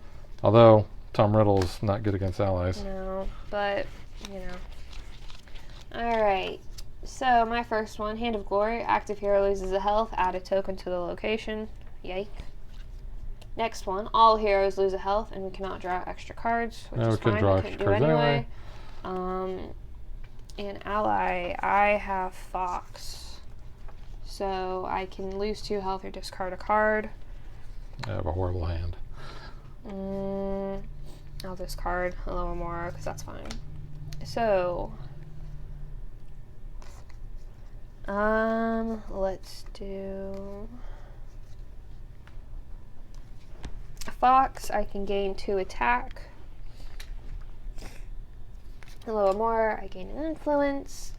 Although Tom Riddle's not good against allies. No, but you know. All right. So my first one, Hand of Glory. Active hero loses a health. Add a token to the location. Yike. Next one, all heroes lose a health, and we cannot draw extra cards, which is fine. Draw I extra couldn't do cards anyway. And ally, I have Fox. So I can lose 2 health or discard a card. I have a horrible hand. I'll discard a little more because that's fine. So, let's do a Fox. I can gain 2 attack. A little more, I gain an influence.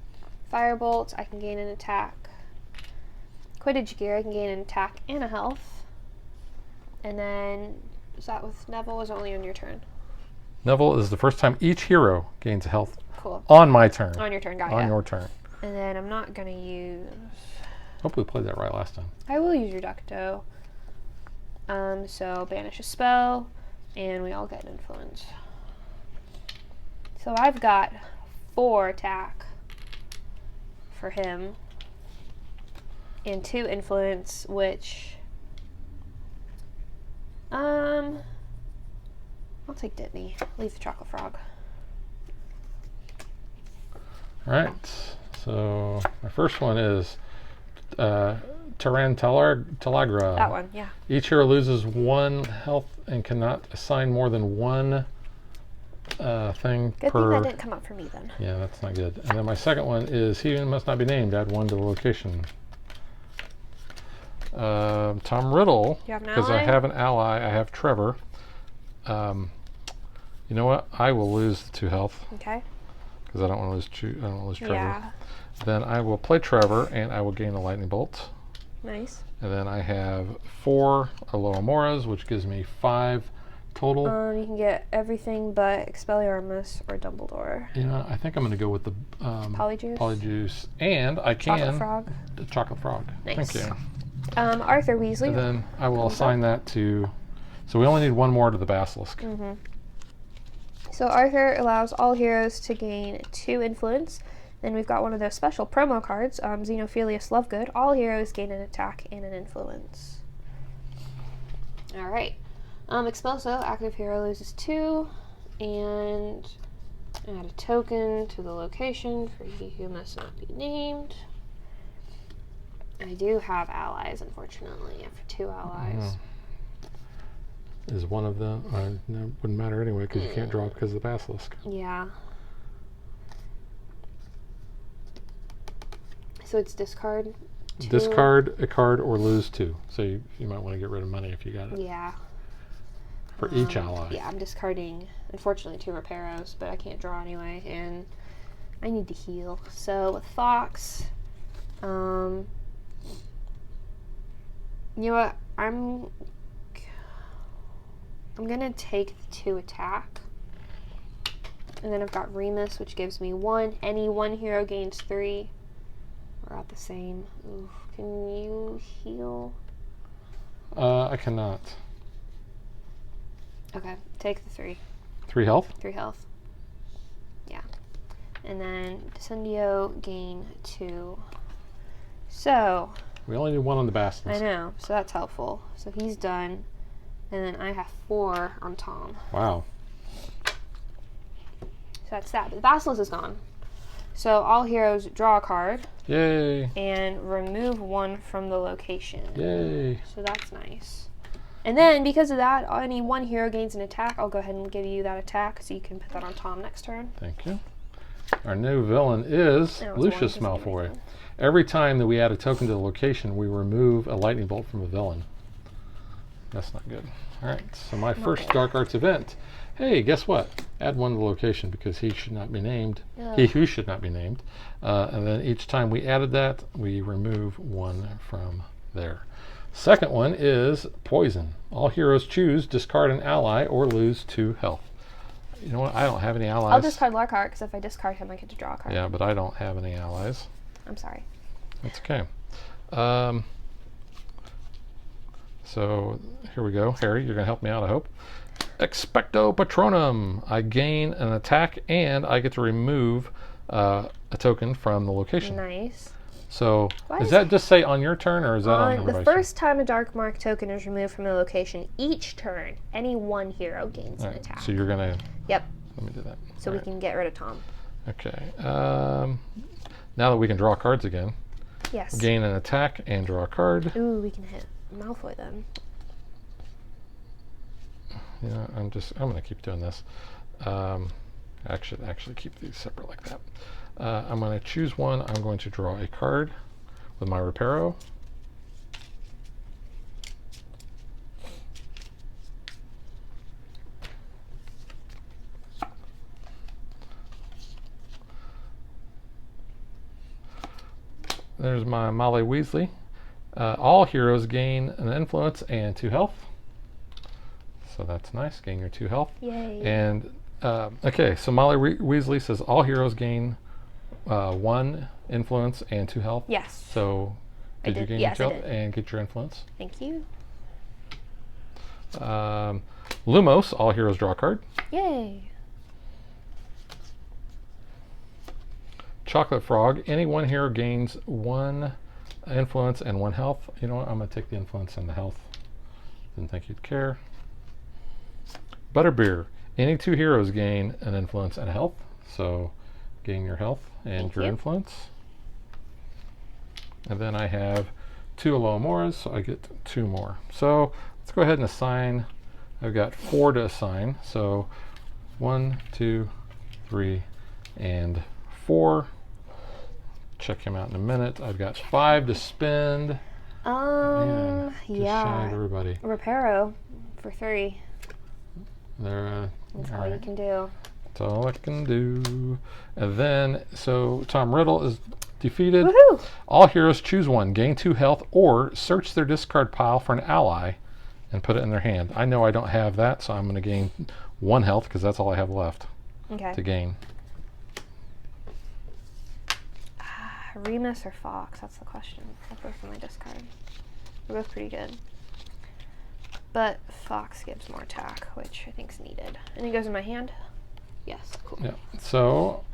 Firebolt, I can gain an attack. Quidditch gear, I can gain an attack and a health. And then, is that with Neville? Or is it only on your turn? Neville is the first time each hero gains a health. Cool. On my turn. On your turn, got it. On your turn. And then I'm not going to use... Hope we played that right last time. I will use Reducto. So banish a spell, and we all get an influence. So I've got 4 attack for him. And 2 influence, which I'll take Dittany. Leave the chocolate frog. Alright, so my first one is Tarantalagra. That one, yeah. Each hero loses 1 health and cannot assign more than 1 thing Good per. thing that didn't come up for me then. Yeah, that's not good. And then my second one is he must not be named. Add 1 to the location. Tom Riddle, You have an because I ally? have an ally. I have Trevor. You know what? I will lose the 2 health Okay. because I don't want to lose. I don't want to lose Trevor. Yeah. Then I will play Trevor, and I will gain a lightning bolt. Nice. And then I have 4 Alomoras, which gives me 5 total. You can get everything but Expelliarmus or Dumbledore. You know, I think I'm going to go with the Polyjuice? Polyjuice, and I can Chocolate Frog. the Chocolate Frog. Nice. Thank you. Arthur Weasley. And then I will assign that to. So we only need 1 more to the Basilisk. Mm-hmm. So Arthur allows all heroes to gain 2 influence. Then we've got one of those special promo cards, Xenophilius Lovegood. All heroes gain an attack and an influence. All right. Expulso, active hero loses 2, and add a token to the location for he who must not be named. I do have allies, unfortunately. I have 2 allies. Is one of them? No, it wouldn't matter anyway because you can't draw because of the Basilisk. Yeah. So it's discard 2. Discard a card or lose 2. So you might want to get rid of money if you got it. Yeah. For each ally. Yeah, I'm discarding, unfortunately, 2 Reparos, but I can't draw anyway, and I need to heal. So with Fox, you know what? I'm gonna take the 2 attack, and then I've got Remus, which gives me 1. Any 1 hero gains 3. We're at the same. Oof. Can you heal? I cannot. Okay, take the 3. 3 health? 3 health. Yeah. And then Descendio gain 2. So. We only need 1 on the Basilisk. I know, so that's helpful. So he's done. And then I have 4 on Tom. Wow. So that's that. But the Basilisk is gone. So all heroes draw a card. Yay. And remove 1 from the location. Yay. So that's nice. And then, because of that, any 1 hero gains an attack. I'll go ahead and give you that attack so you can put that on Tom next turn. Thank you. Our new villain is Lucius Malfoy. Every time that we add a token to the location, we remove a lightning bolt from a villain. That's not good. All right, so my first Dark Arts event. Hey, guess what? Add 1 to the location because he should not be named. He who should not be named. And then each time we added that, we remove 1 from there. Second one is Poison. All heroes choose, discard an ally, or lose 2 health. You know what? I don't have any allies. I'll discard Lockhart because if I discard him, I get to draw a card. Yeah, but I don't have any allies. I'm sorry. That's okay. So here we go. Harry, you're going to help me out, I hope. Expecto Patronum. I gain an attack and I get to remove a token from the location. Nice. So does that just say on your turn or is that on everybody's the first time a Dark Mark token is removed from the location, each turn, any 1 hero gains an attack. So you're going to... Yep. Let me do that. So we can get rid of Tom. Okay. Now that we can draw cards again. Yes. Gain an attack and draw a card. Ooh, we can hit Malfoy then. Yeah, I'm going to keep doing this. I should actually keep these separate like that. I'm going to choose 1. I'm going to draw a card with my Reparo. There's my Molly Weasley. All heroes gain an influence and 2 health. So that's nice. Gain your 2 health. Yay. And okay, so Molly Weasley says all heroes gain 1 influence and 2 health. Yes. So did you gain yes, your I 2 health did. and get your influence? Thank you. Lumos, all heroes draw a card. Yay. Chocolate Frog, any 1 hero gains 1 influence and 1 health. You know what? I'm going to take the influence and the health. Didn't think you'd care. Butterbeer, any 2 heroes gain an influence and a health. So gain your health and Thank your you. influence. And then I have 2 Alomoras, so I get 2 more. So let's go ahead and assign. I've got 4 to assign. So 1, 2, 3, and 4. Check him out in a minute. I've got 5 to spend. Man, just shy of everybody. Reparo for 3. There. That's all you can do. That's all I can do. And then, so Tom Riddle is defeated. Woohoo! All heroes choose one, gain 2 health, or search their discard pile for an ally and put it in their hand. I know I don't have that, so I'm going to gain 1 health because that's all I have left to gain. Remus or Fox? That's the question. They're both in my discard. They're both pretty good. But Fox gives more attack, which I think is needed. And it goes in my hand? Yes, cool. Yeah. So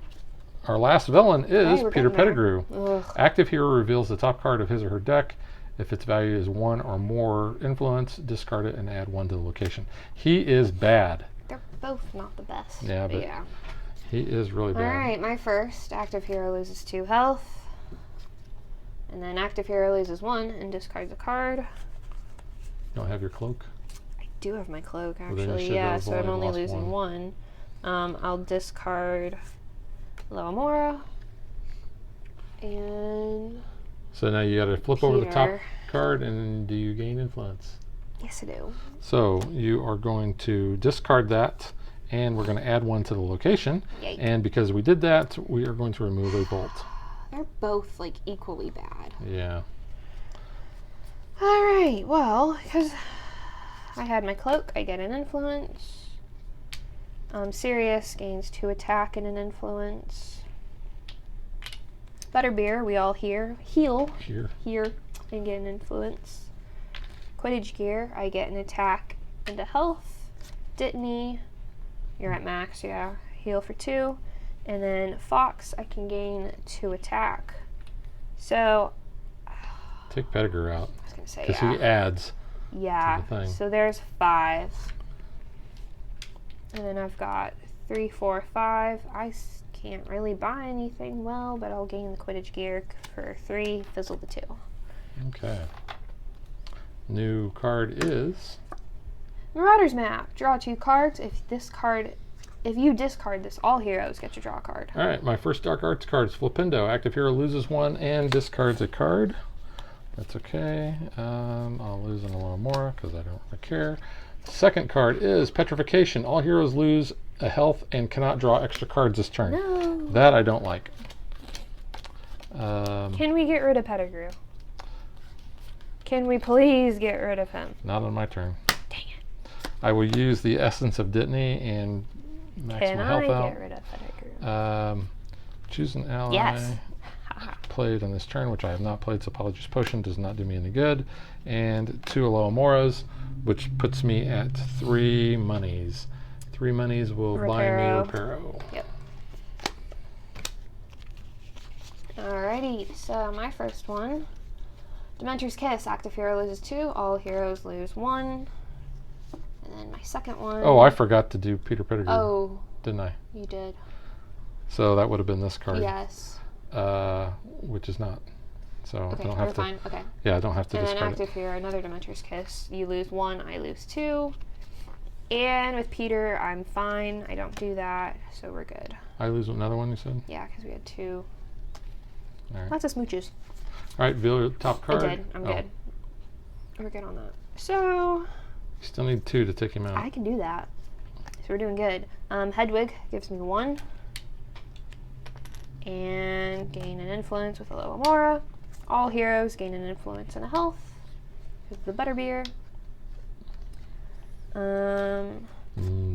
our last villain is Peter Pettigrew. Ugh. Active hero reveals the top card of his or her deck. If its value is 1 or more influence, discard it and add 1 to the location. He is bad. They're both not the best. Yeah, but yeah. He is really bad. Alright, my first active hero loses 2 health. And then active hero loses 1 and discards a card. You don't have your cloak? I do have my cloak, Well, then you actually. should Yeah, have so I'm only lost losing 1. I'll discard Loamora. And So now you got to flip over the top Peter. card, and do you gain influence? Yes, I do. So you are going to discard that, and we're going to add 1 to the location. Yay. And because we did that, we are going to remove a bolt. They're both, like, equally bad. Yeah. Alright, well, because I had my cloak, I get an influence. Sirius gains 2 attack and an influence. Butterbeer, we all heal here and get an influence. Quidditch Gear, I get an attack and a health. Dittany, you're at max, yeah. Heal for 2. And then Fox, I can gain 2 attack. So Take Pettigrew out. I was gonna say Because he adds. Yeah. to the thing. So there's 5. And then I've got 3, 4, 5. I can't really buy anything well, but I'll gain the Quidditch Gear for 3, fizzle the 2. Okay. New card is Marauder's Map. Draw 2 cards. If you discard this, all heroes get to draw a card. all right. My first Dark Arts card is Flipendo. Active hero loses 1 and discards a card. That's okay. I'll lose in a little more because I don't really care. Second card is Petrification. All heroes lose a health and cannot draw extra cards this turn. No. That I don't like. Can we get rid of Pettigrew? Can we please get rid of him? Not on my turn. Dang it. I will use the Essence of Dittany and max Can my I health out. get rid of Pettigrew? Choose an ally. Yes. Played on this turn, which I have not played, so Apologies Potion does not do me any good. And 2 Alomoras, which puts me at 3 monies. 3 monies will buy me Reparo. Yep. Alrighty, so my first one. Dementor's Kiss. Active hero loses 2, all heroes lose 1. And then my second one. Oh, I forgot to do Peter Pettigrew. Oh, didn't I? you did. So that would have been this card. Yes. Which is not. So Okay, I don't you're have to. fine. Okay. Yeah, I don't have to And then discard active hero, another Dementor's Kiss. You lose 1, I lose 2. And with Peter, I'm fine. I don't do that, so we're good. I lose another one, you said? Yeah, because we had 2. All right. Lots of smooches. All right, reveal your top card. I did. I'm good. We're good on that. So You still need 2 to take him out. I can do that. So we're doing good. Hedwig gives me 1. And gain an influence with a Loamora. All heroes gain an influence and a health. With the Butterbeer.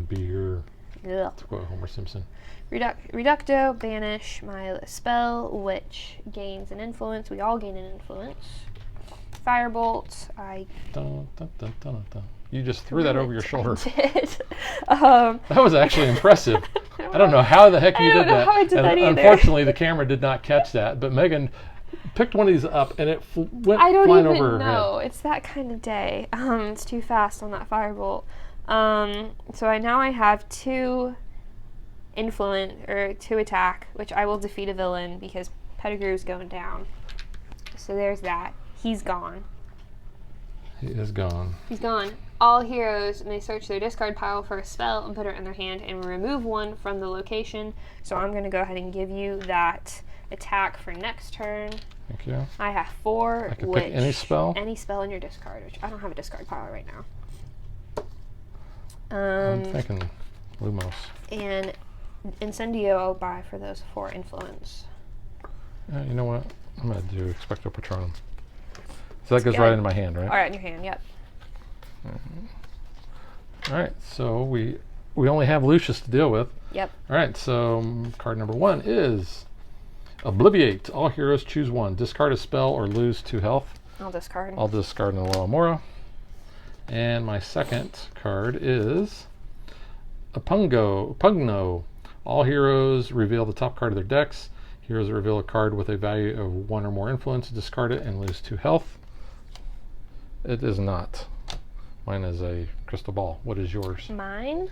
Beer. Ugh. That's what Homer Simpson. Reducto, banish my spell, which gains an influence. We all gain an influence. Firebolt, I Dun, dun, dun, dun, dun. You just threw that over your shoulder. did. That was actually impressive. I don't know how the heck you did that. How I did And that either. unfortunately, the camera did not catch that. But Megan picked one of these up, and it went I don't flying even over her know. head. It's that kind of day. It's too fast on that firebolt. So I have 2 influence or 2 attack, which I will defeat a villain because Pettigrew's going down. So there's that. He's gone. He is gone. He's gone. all heroes may search their discard pile for a spell and put it in their hand and remove one from the location. So I'm going to go ahead and give you that attack for next turn. Thank you. I have 4. I can pick any spell? Any spell in your discard, which I don't have a discard pile right now. I'm thinking Lumos. And Incendio I'll buy for those 4 influence. You know what? I'm going to do Expecto Patronum. So that goes right into my hand, right? All right, in your hand, yep. All right, so we only have Lucius to deal with. Yep. All right, so card number 1 is Obliviate. All heroes choose 1. Discard a spell or lose 2 health. I'll discard. I'll discard an Alohomora. And my second card is Pugno. All heroes reveal the top card of their decks. Heroes reveal a card with a value of 1 or more influence. Discard it and lose 2 health. It is not. Mine is a crystal ball. What is yours? Mine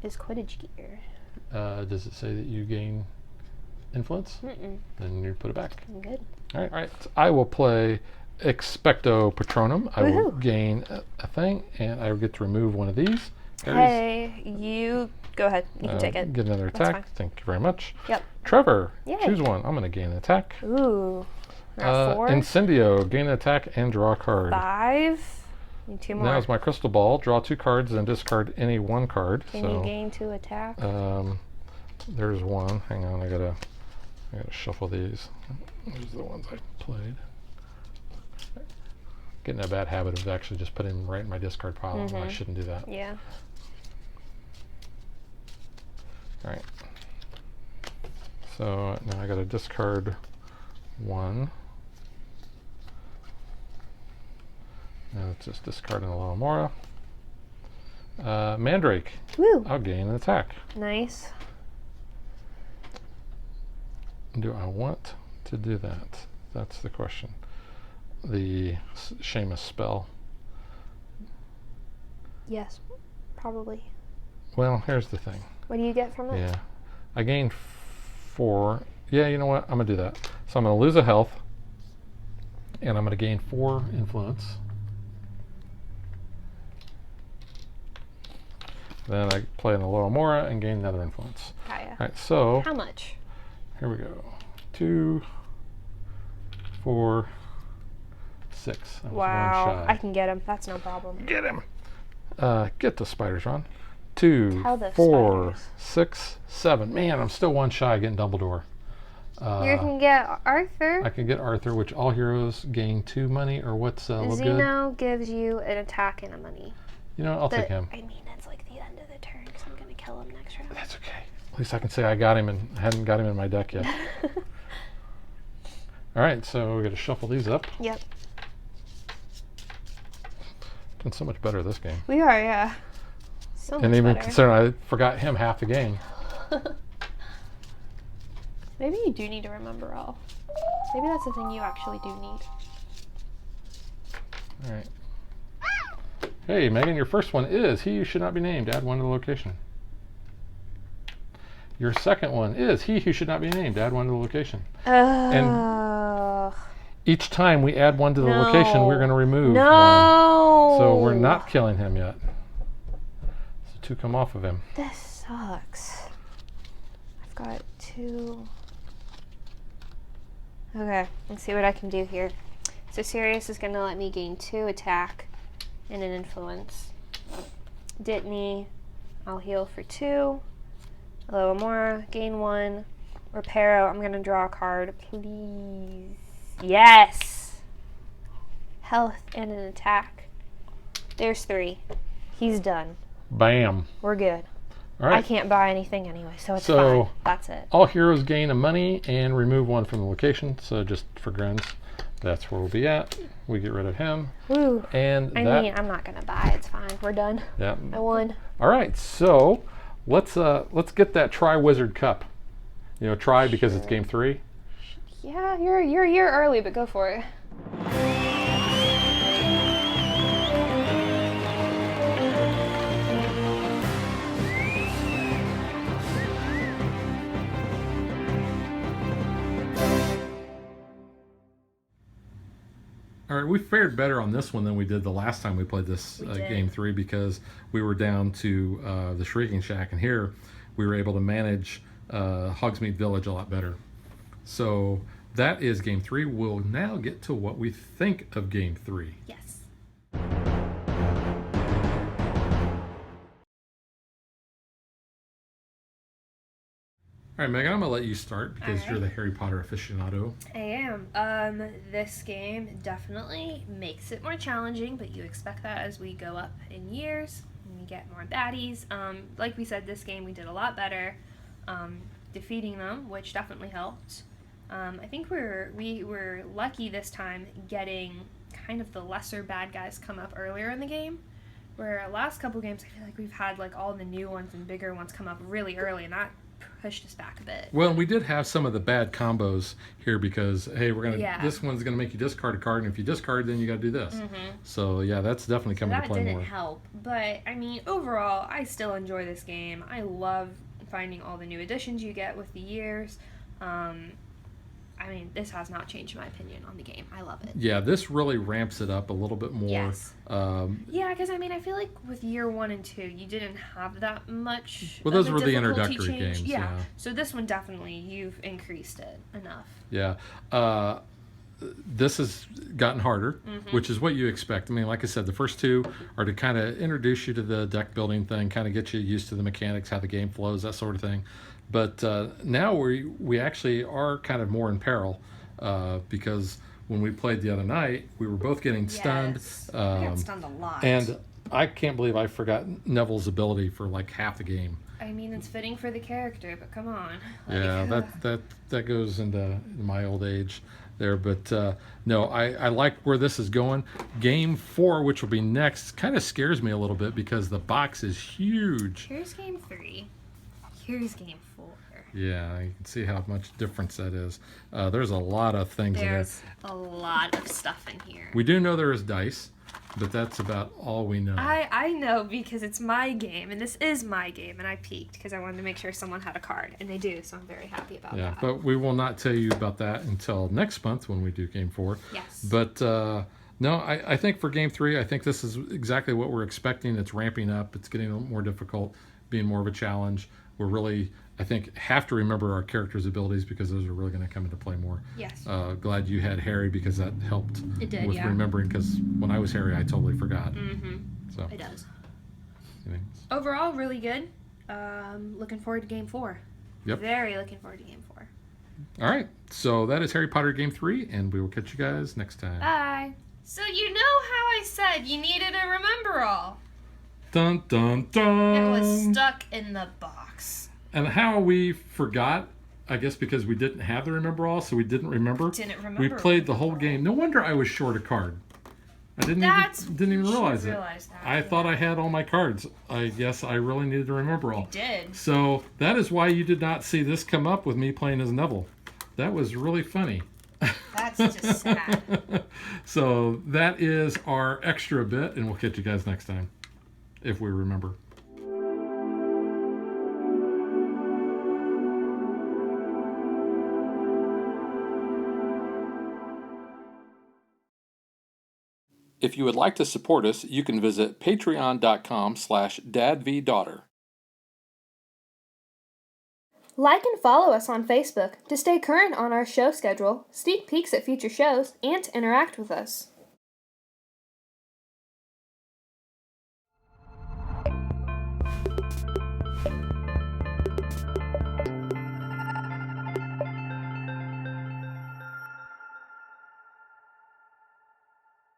is Quidditch gear. Does it say that you gain influence? Mm-mm. Then you put it back. I'm good. All right. I will play Expecto Patronum. I will gain a thing, and I will get to remove one of these. Hey, you go ahead. You can take it. Get another That's attack. fine. Thank you very much. Yep. Trevor, Yay. choose 1. I'm going to gain an attack. Ooh. We're at 4. Incendio, gain an attack and draw a card. 5. Need 2 more. Now's my crystal ball. Draw 2 cards and discard any 1 card. Can you gain 2 attack? There's 1. Hang on, I gotta shuffle these. These are the ones I played. Getting a bad habit of actually just putting them right in my discard pile. I shouldn't do that. Yeah. All right. So now I got to discard 1. Now it's just discarding a Alohomora. Mandrake. Woo. I'll gain an attack. Nice. Do I want to do that? That's the question. The Seamus spell. Yes, probably. Well, here's the thing. What do you get from it? Yeah. I gained 4. Yeah, you know what? I'm going to do that. So I'm going to lose a health. And I'm going to gain 4 influence. Then I play an Alohomora and gain another influence. Kaya. All right, so How much? here we go. 2, 4, 6. I was Wow. 1 shy. I can get him. That's no problem. Get him. Get the spiders, Ron. 2, Tell the 4, spiders. 6, 7. Man, I'm still 1 shy getting Dumbledore. You can get Arthur. I can get Arthur, which all heroes gain 2 money, or what's look good? Zeno gives you an attack and a money. You know, I'll take him. I mean, it's like the end of the turn because I'm going to kill him next round. That's okay. At least I can say I got him and hadn't got him in my deck yet. All right, so we're going to shuffle these up. Yep. Doing so much better this game. We are, yeah. So much And even better. considering I forgot him half the game. Maybe you do need to remember all. Maybe that's the thing you actually do need. All right. Hey, Megan, your first one is He Who Should Not Be Named. Add 1 to the location. Your second one is He Who Should Not Be Named. Add 1 to the location. Each time we add 1 to the location, we're going to remove 1. So we're not killing him yet. So 2 come off of him. This sucks. I've got 2. Okay, let's see what I can do here. So Sirius is going to let me gain 2 attack and an influence. Dittany, I'll heal for 2. Alohomora, gain 1. Reparo, I'm going to draw a card, please. Yes! Health and an attack. There's 3. He's done. Bam. We're good. All right. I can't buy anything anyway, so it's So- fine. That's it. All heroes gain a money and remove 1 from the location. So just for grins, that's where we'll be at. We get rid of him. Woo. And I that, mean, I'm not going to buy. It's fine. We're done. yeah. I won. All right, so let's get that Tri-Wizard Cup. You know, try because it's game 3. Yeah, you're a year early, but go for it. All right, we fared better on this one than we did the last time we played this We did. game 3 because we were down to the Shrieking Shack, and here we were able to manage Hogsmeade Village a lot better. So that is game 3. We'll now get to what we think of game 3. Yes. All right, Megan, I'm going to let you start because All you're the right. Harry Potter aficionado. I am. This game definitely makes it more challenging, but you expect that as we go up in years and we get more baddies. Like we said, this game we did a lot better defeating them, which definitely helped. I think we were lucky this time getting kind of the lesser bad guys come up earlier in the game. Where last couple games, I feel like we've had like all the new ones and bigger ones come up really early, and that pushed us back a bit. Well, we did have some of the bad combos here because, hey, Yeah. this one's going to make you discard a card, and if you discard, then you got to do this. So, yeah, that's definitely coming That to play didn't more. help, but I mean, overall, I still enjoy this game. I love finding all the new additions you get with the years. I mean, this has not changed my opinion on the game. I love it. Yeah, this really ramps it up a little bit more. Yes. Yeah, because I mean, I feel like with year 1 and 2, you didn't have that much. Well, those of a were the difficulty introductory change. games, Yeah. yeah. So this one definitely, you've increased it enough. Yeah. This has gotten harder, which is what you expect. I mean, like I said, the first 2 are to kind of introduce you to the deck building thing, kind of get you used to the mechanics, how the game flows, that sort of thing. But now we actually are kind of more in peril because when we played the other night, we were both getting stunned. Yes. We got stunned a lot. And I can't believe I forgot Neville's ability for like half the game. I mean, it's fitting for the character, but come on. Yeah, that goes into my old age there. But no, I like where this is going. Game 4, which will be next, kind of scares me a little bit because the box is huge. Here's game 3. Here's game 4. Yeah, you can see how much difference that is. There's a lot of things in there. There's a lot of stuff in here. We do know there is dice, but that's about all we know. I know because it's my game, and this is my game, and I peeked because I wanted to make sure someone had a card, and they do, so I'm very happy about Yeah, that. but we will not tell you about that until next month when we do Game 4. Yes. But no, I think for Game 3, I think this is exactly what we're expecting. It's ramping up. It's getting a little more difficult, being more of a challenge. We're really, I think, have to remember our characters' abilities because those are really going to come into play more. Yes. Glad you had Harry because that helped It did, with yeah. remembering because when I was Harry, I totally forgot. So, It does. anyways. Overall, really good. Looking forward to game 4. Yep. Very looking forward to game 4. All right. So that is Harry Potter Game 3, and we will catch you guys next time. Bye. So you know how I said you needed a remember all? Dun, dun, dun. It was stuck in the box. And how we forgot, I guess because we didn't have the remember all, so we didn't remember. Didn't remember. We played the whole game. No wonder I was short a card. I didn't even realize it. I thought I had all my cards. I guess I really needed to remember all. You did. So that is why you did not see this come up with me playing as Neville. That was really funny. That's just sad. So that is our extra bit, and we'll catch you guys next time, if we remember. If you would like to support us, you can visit patreon.com/dadvdaughter. Like and follow us on Facebook to stay current on our show schedule, sneak peeks at future shows, and to interact with us.